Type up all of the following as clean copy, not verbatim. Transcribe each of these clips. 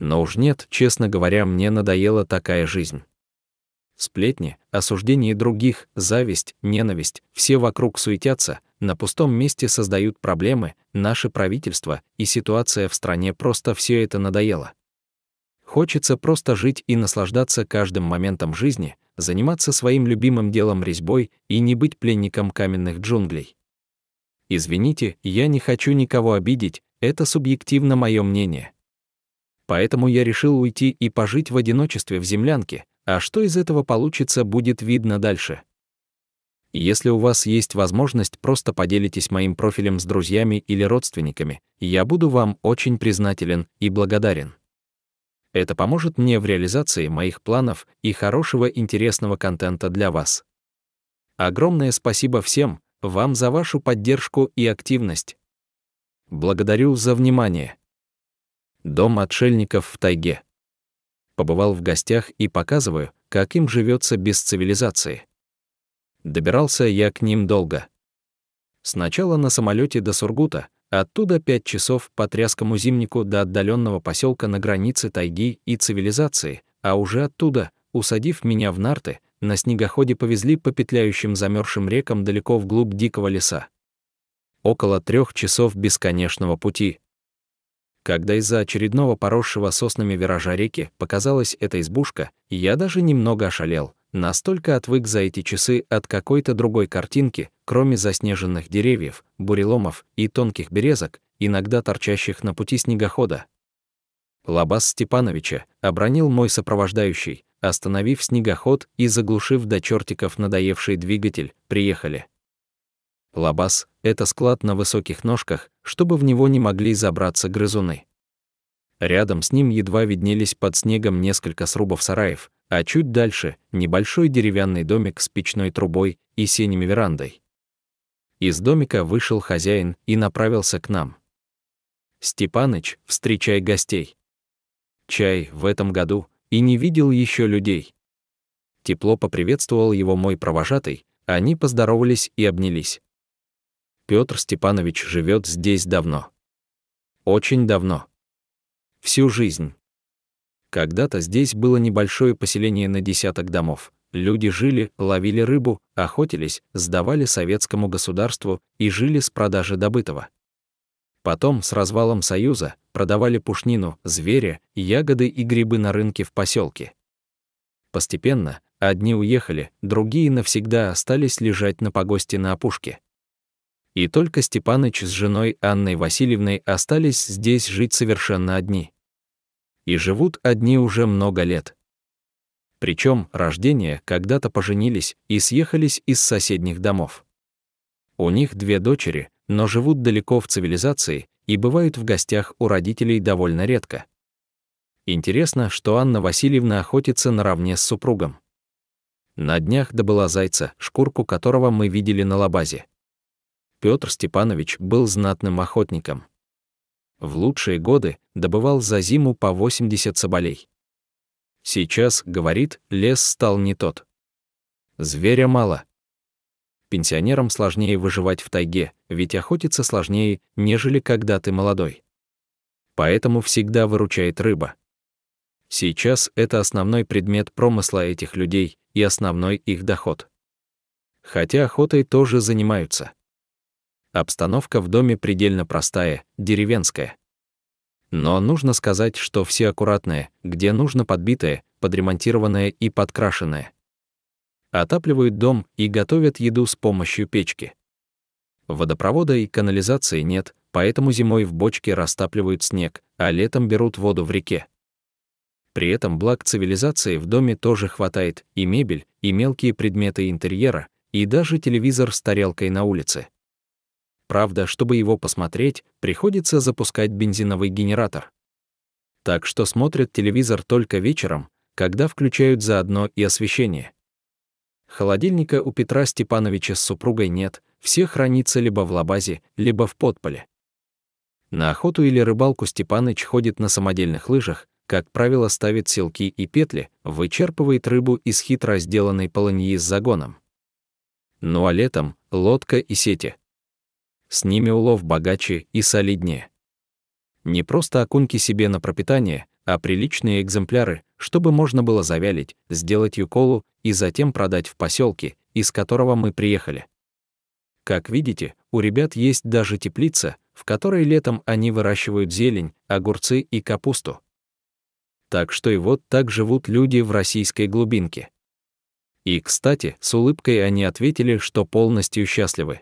Но уж нет, честно говоря, мне надоела такая жизнь. Сплетни, осуждение других, зависть, ненависть, все вокруг суетятся, на пустом месте создают проблемы, наше правительство и ситуация в стране, просто все это надоело. Хочется просто жить и наслаждаться каждым моментом жизни, заниматься своим любимым делом, резьбой, и не быть пленником каменных джунглей. Извините, я не хочу никого обидеть, это субъективно мое мнение. Поэтому я решил уйти и пожить в одиночестве в землянке, а что из этого получится, будет видно дальше. Если у вас есть возможность, просто поделитесь моим профилем с друзьями или родственниками, я буду вам очень признателен и благодарен. Это поможет мне в реализации моих планов и хорошего интересного контента для вас. Огромное спасибо всем вам за вашу поддержку и активность. Благодарю за внимание. Дом отшельников в тайге. Побывал в гостях и показываю, как им живется без цивилизации. Добирался я к ним долго. Сначала на самолете до Сургута, оттуда 5 часов по тряскому зимнику до отдаленного поселка на границе тайги и цивилизации, а уже оттуда, усадив меня в нарты, на снегоходе повезли по петляющим замерзшим рекам далеко вглубь дикого леса. Около 3 часов бесконечного пути. Когда из-за очередного поросшего соснами виража реки показалась эта избушка, я даже немного ошалел, настолько отвык за эти часы от какой-то другой картинки, кроме заснеженных деревьев, буреломов и тонких березок, иногда торчащих на пути снегохода. Лабаз Степановича обронил мой сопровождающий, остановив снегоход и заглушив до чертиков надоевший двигатель, приехали. Лабаз — это склад на высоких ножках, чтобы в него не могли забраться грызуны. Рядом с ним едва виднелись под снегом несколько срубов сараев, а чуть дальше — небольшой деревянный домик с печной трубой и сенями верандой. Из домика вышел хозяин и направился к нам. «Степаныч, встречай гостей. Чай в этом году и не видел еще людей». Тепло поприветствовал его мой провожатый, они поздоровались и обнялись. Петр Степанович живет здесь давно. Очень давно. Всю жизнь. Когда-то здесь было небольшое поселение на десяток домов. Люди жили, ловили рыбу, охотились, сдавали советскому государству и жили с продажи добытого. Потом, с развалом Союза, продавали пушнину, зверя, ягоды и грибы на рынке в поселке. Постепенно одни уехали, другие навсегда остались лежать на погосте на опушке. И только Степаныч с женой Анной Васильевной остались здесь жить совершенно одни. И живут одни уже много лет. Причем рождения когда-то поженились и съехались из соседних домов. У них 2 дочери, но живут далеко в цивилизации и бывают в гостях у родителей довольно редко. Интересно, что Анна Васильевна охотится наравне с супругом. На днях добыла зайца, шкурку которого мы видели на лабазе. Петр Степанович был знатным охотником. В лучшие годы добывал за зиму по 80 соболей. Сейчас, говорит, лес стал не тот. Зверя мало. Пенсионерам сложнее выживать в тайге, ведь охотиться сложнее, нежели когда ты молодой. Поэтому всегда выручает рыба. Сейчас это основной предмет промысла этих людей и основной их доход. Хотя охотой тоже занимаются. Обстановка в доме предельно простая, деревенская. Но нужно сказать, что все аккуратное, где нужно подбитое, подремонтированное и подкрашенное. Отапливают дом и готовят еду с помощью печки. Водопровода и канализации нет, поэтому зимой в бочке растапливают снег, а летом берут воду в реке. При этом благ цивилизации в доме тоже хватает: и мебель, и мелкие предметы интерьера, и даже телевизор с тарелкой на улице. Правда, чтобы его посмотреть, приходится запускать бензиновый генератор. Так что смотрят телевизор только вечером, когда включают заодно и освещение. Холодильника у Петра Степановича с супругой нет, все хранится либо в лабазе, либо в подполе. На охоту или рыбалку Степаныч ходит на самодельных лыжах, как правило, ставит селки и петли, вычерпывает рыбу из хитро сделанной полыньи с загоном. Ну а летом — лодка и сети. С ними улов богаче и солиднее. Не просто окуньки себе на пропитание, а приличные экземпляры, чтобы можно было завялить, сделать юколу и затем продать в поселке, из которого мы приехали. Как видите, у ребят есть даже теплица, в которой летом они выращивают зелень, огурцы и капусту. Так что и вот так живут люди в российской глубинке. И, кстати, с улыбкой они ответили, что полностью счастливы.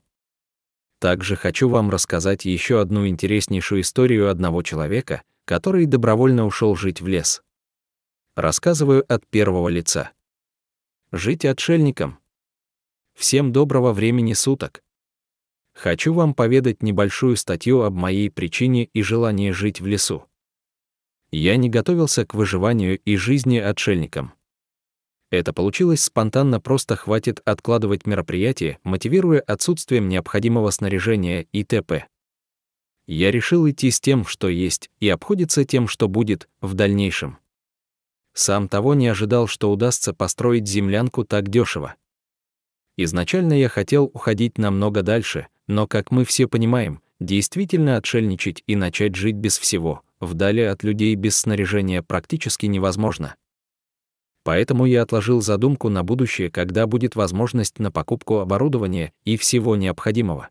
Также хочу вам рассказать еще одну интереснейшую историю одного человека, который добровольно ушел жить в лес. Рассказываю от первого лица. Жить отшельником. Всем доброго времени суток. Хочу вам поведать небольшую статью об моей причине и желании жить в лесу. Я не готовился к выживанию и жизни отшельником. Это получилось спонтанно, просто хватит откладывать мероприятие, мотивируя отсутствием необходимого снаряжения и т.п. Я решил идти с тем, что есть, и обходиться тем, что будет в дальнейшем. Сам того не ожидал, что удастся построить землянку так дешево. Изначально я хотел уходить намного дальше, но, как мы все понимаем, действительно отшельничать и начать жить без всего, вдали от людей без снаряжения практически невозможно. Поэтому я отложил задумку на будущее, когда будет возможность на покупку оборудования и всего необходимого.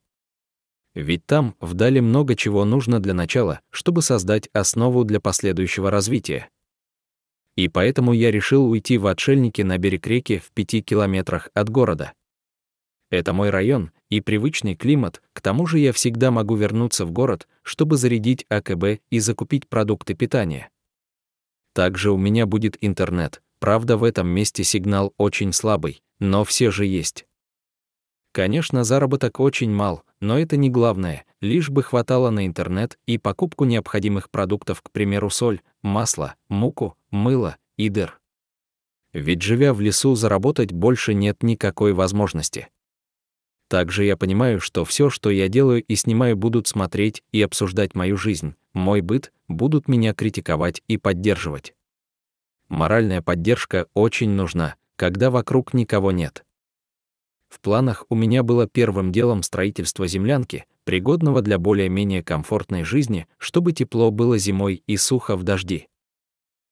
Ведь там, вдали, много чего нужно для начала, чтобы создать основу для последующего развития. И поэтому я решил уйти в отшельники на берег реки в 5 километрах от города. Это мой район и привычный климат, к тому же я всегда могу вернуться в город, чтобы зарядить АКБ и закупить продукты питания. Также у меня будет интернет, правда в этом месте сигнал очень слабый, но все же есть. Конечно, заработок очень мал, но это не главное, лишь бы хватало на интернет и покупку необходимых продуктов, к примеру, соль, масло, муку, мыло и дыр. Ведь живя в лесу, заработать больше нет никакой возможности. Также я понимаю, что все, что я делаю и снимаю, будут смотреть и обсуждать мою жизнь, мой быт, будут меня критиковать и поддерживать. Моральная поддержка очень нужна, когда вокруг никого нет. В планах у меня было первым делом строительство землянки, пригодного для более-менее комфортной жизни, чтобы тепло было зимой и сухо в дожди.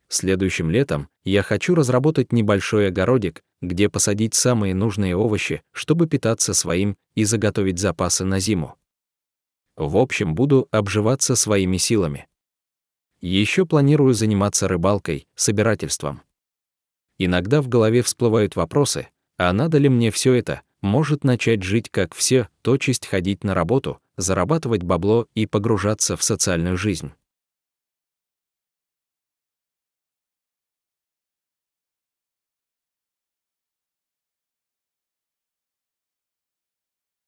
Следующим летом я хочу разработать небольшой огородик, где посадить самые нужные овощи, чтобы питаться своим и заготовить запасы на зиму. В общем, буду обживаться своими силами. Еще планирую заниматься рыбалкой, собирательством. Иногда в голове всплывают вопросы, а надо ли мне все это, может начать жить как все, то есть ходить на работу, зарабатывать бабло и погружаться в социальную жизнь.